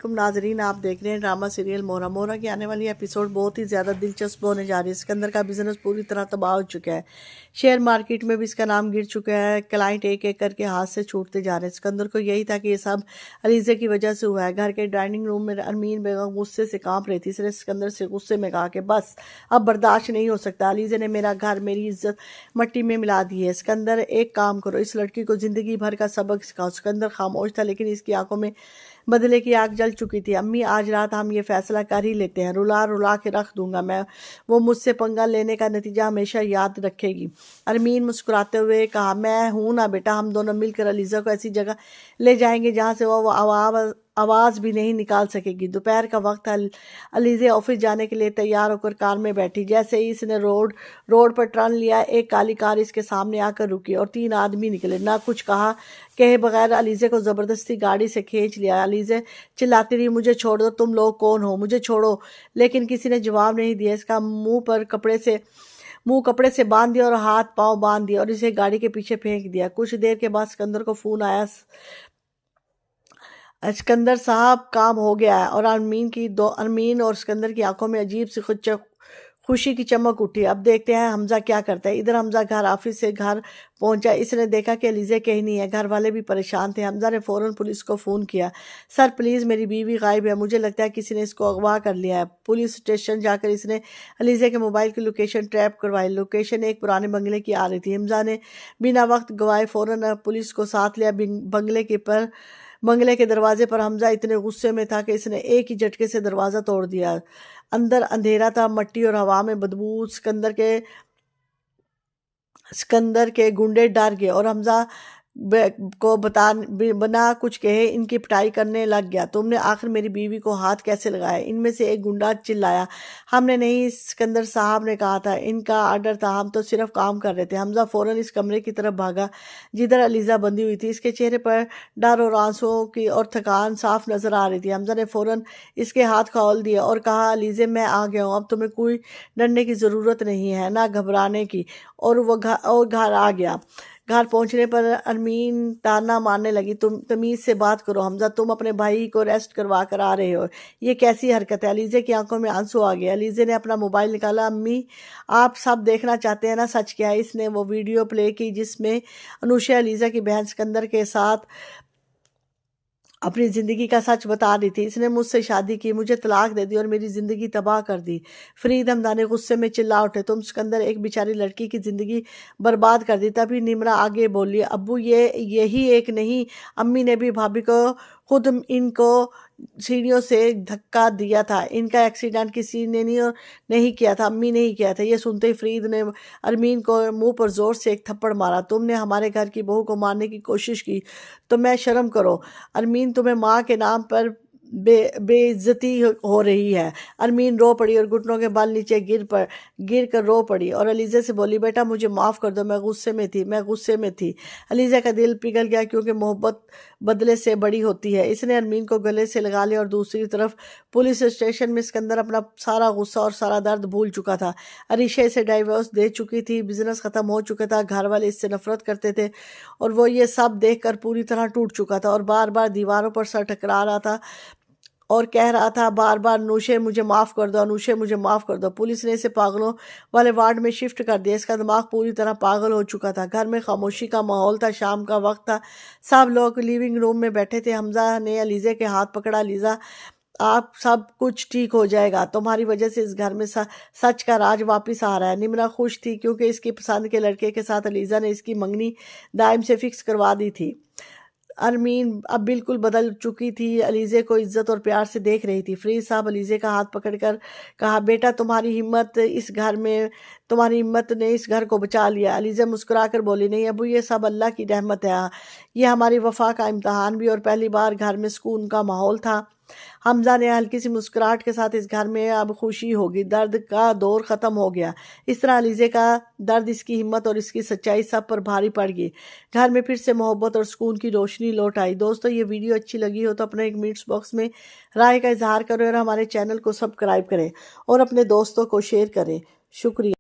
नाजरीन, आप देख रहे हैं ड्रामा सीरियल मोहरा। मोहरा की आने वाली एपिसोड बहुत ही ज़्यादा दिलचस्प होने जा रही है। सिकंदर का बिजनेस पूरी तरह तबाह हो चुका है। शेयर मार्केट में भी इसका नाम गिर चुका है। क्लाइंट एक एक करके हाथ से छूटते जा रहे हैं। सिकंदर को यही था कि ये सब अलीज़े की वजह से हुआ है। घर के डाइनिंग रूम में अरमीन बेगम गुस्से से कांप रही थी। इसने सिकंदर से गुस्से में कहा कि बस अब बर्दाश्त नहीं हो सकता। अलीज़े ने मेरा घर, मेरी इज्जत मट्टी में मिला दी है। सिकंदर, एक काम करो, इस लड़की को जिंदगी भर का सबक सिखाओ। सिकंदर खामोश था, लेकिन इसकी आंखों में बदले की आग जल चुकी थी। अम्मी, आज रात हम ये फैसला कर ही लेते हैं। रुला रुला के रख दूंगा मैं। वो मुझसे पंगा लेने का नतीजा हमेशा याद रखेगी। अरमीन मुस्कुराते हुए कहा, मैं हूं ना बेटा, हम दोनों मिलकर अलीज़ा को ऐसी जगह ले जाएंगे जहां से वो आवाज़ भी नहीं निकाल सकेगी। दोपहर का वक्त था। अलीज़े ऑफिस जाने के लिए तैयार होकर कार में बैठी। जैसे ही इसने रोड पर टर्न लिया, एक काली कार इसके सामने आकर रुकी और 3 आदमी निकले। ना कुछ कहे बगैर अलीज़े को ज़बरदस्ती गाड़ी से खींच लिया। अलीज़े चिल्लाती रही, मुझे छोड़ दो, तुम लोग कौन हो, मुझे छोड़ो। लेकिन किसी ने जवाब नहीं दिया। इसका मुंह कपड़े से बांध दिया और हाथ पांव बांध दिया और इसे गाड़ी के पीछे फेंक दिया। कुछ देर के बाद सिकंदर को फोन आया, सिकंदर साहब काम हो गया है। और अरमीन और सिकंदर की आंखों में अजीब सी खुशी की चमक उठी। अब देखते हैं हमजा क्या करता है। इधर हमजा घर ऑफिस से घर पहुंचा। इसने देखा कि अलीज़े कहीं नहीं है। घर वाले भी परेशान थे। हमजा ने फौरन पुलिस को फ़ोन किया। सर प्लीज़, मेरी बीवी गायब है, मुझे लगता है किसी ने इसको अगवा कर लिया है। पुलिस स्टेशन जाकर इसने अलीज़े के मोबाइल की लोकेशन ट्रैप करवाई। लोकेशन एक पुराने बंगले की आ रही थी। हमजा ने बिना वक्त गवाए फौरन पुलिस को साथ लिया। बंगले के दरवाजे पर हमजा इतने गुस्से में था कि इसने एक ही झटके से दरवाज़ा तोड़ दिया। अंदर अंधेरा था, मट्टी और हवा में बदबू। सिकंदर के गुंडे डर गए और हमजा को बिना कुछ कहे इनकी पिटाई करने लग गया। तुमने आखिर मेरी बीवी को हाथ कैसे लगाया? इनमें से एक गुंडा चिल्लाया। हमने नहीं, सिकंदर साहब ने कहा था, इनका आर्डर था, हम तो सिर्फ काम कर रहे थे। हमजा फौरन इस कमरे की तरफ भागा जिधर अलीज़ा बंधी हुई थी। इसके चेहरे पर डर और आंसुओं की और थकान साफ नजर आ रही थी। हमजा ने फौरन इसके हाथ खोल दिए और कहा, अलीज़े मैं आ गया हूँ, अब तुम्हें कोई डरने की ज़रूरत नहीं है, ना घबराने की। और वो घर आ गया। घर पहुंचने पर अरमीन ताना मारने लगी, तुम तमीज से बात करो हमजा, तुम अपने भाई को रेस्ट करवा कर आ रहे हो, ये कैसी हरकत है? अलीज़े की आंखों में आंसू आ गए। अलीज़े ने अपना मोबाइल निकाला। अम्मी, आप सब देखना चाहते हैं ना सच क्या है? इसने वो वीडियो प्ले की जिसमें अनुषा अलीज़ा की बहन सिकंदर के साथ अपनी ज़िंदगी का सच बता रही थी। इसने मुझसे शादी की, मुझे तलाक दे दी और मेरी ज़िंदगी तबाह कर दी। फरीद हमदानी गुस्से में चिल्ला उठे, तुम सिकंदर एक बेचारी लड़की की ज़िंदगी बर्बाद कर दी। तभी निमरा आगे बोली, अब्बू यही एक नहीं, अम्मी ने भी भाभी को खुद इनको सीढ़ियों से धक्का दिया था। इनका एक्सीडेंट किसी ने नहीं किया था, अम्मी नहीं किया था। ये सुनते ही फरीद ने अरमीन को मुंह पर जोर से एक थप्पड़ मारा। तुमने हमारे घर की बहू को मारने की कोशिश की तो मैं शर्म करो। अरमीन, तुम्हें माँ के नाम पर बेइज्जती हो रही है। अरमीन रो पड़ी और घुटनों के बल नीचे गिर कर रो पड़ी और अलीज़ा से बोली, बेटा मुझे माफ़ कर दो, मैं गुस्से में थी। अलीज़ा का दिल पिघल गया क्योंकि मोहब्बत बदले से बड़ी होती है। इसने अरमीन को गले से लगा लिया और दूसरी तरफ पुलिस स्टेशन में सिकंदर अपना सारा गुस्सा और सारा दर्द भूल चुका था। अरीशा इसे डाइवोर्स दे चुकी थी, बिजनेस ख़त्म हो चुका था, घर वाले इससे नफरत करते थे और वो ये सब देखकर पूरी तरह टूट चुका था और बार बार दीवारों पर सर टकरा रहा था और कह रहा था बार बार, नूशे मुझे माफ़ कर दो, अनुशे मुझे माफ़ कर दो। पुलिस ने इसे पागलों वाले वार्ड में शिफ्ट कर दिया। इसका दिमाग पूरी तरह पागल हो चुका था। घर में खामोशी का माहौल था। शाम का वक्त था। सब लोग लिविंग रूम में बैठे थे। हमजा ने अलीज़ा के हाथ पकड़ा। अलीज़ा, आप सब कुछ ठीक हो जाएगा, तुम्हारी वजह से इस घर में सच का राज वापस आ रहा है। निमरा खुश थी क्योंकि इसकी पसंद के लड़के के साथ अलीज़ा ने इसकी मंगनी दाइम से फिक्स करवा दी थी। अरमीन अब बिल्कुल बदल चुकी थी, अलीज़े को इज्जत और प्यार से देख रही थी। फरीद साहब अलीज़े का हाथ पकड़कर कहा, बेटा तुम्हारी हिम्मत ने इस घर को बचा लिया। अलीज़ा मुस्कुराकर बोली, नहीं अबू, ये सब अल्लाह की रहमत है, ये हमारी वफा का इम्तहान भी। और पहली बार घर में सुकून का माहौल था। हमजा ने हल्की सी मुस्कुराहट के साथ, इस घर में अब खुशी होगी, दर्द का दौर ख़त्म हो गया। इस तरह अलीज़े का दर्द, इसकी हिम्मत और इसकी सच्चाई सब पर भारी पड़ गई। घर में फिर से मोहब्बत और सुकून की रोशनी लौट आई। दोस्तों, ये वीडियो अच्छी लगी हो तो अपने एक कमेंट्स बॉक्स में राय का इजहार करें और हमारे चैनल को सब्सक्राइब करें और अपने दोस्तों को शेयर करें। शुक्रिया।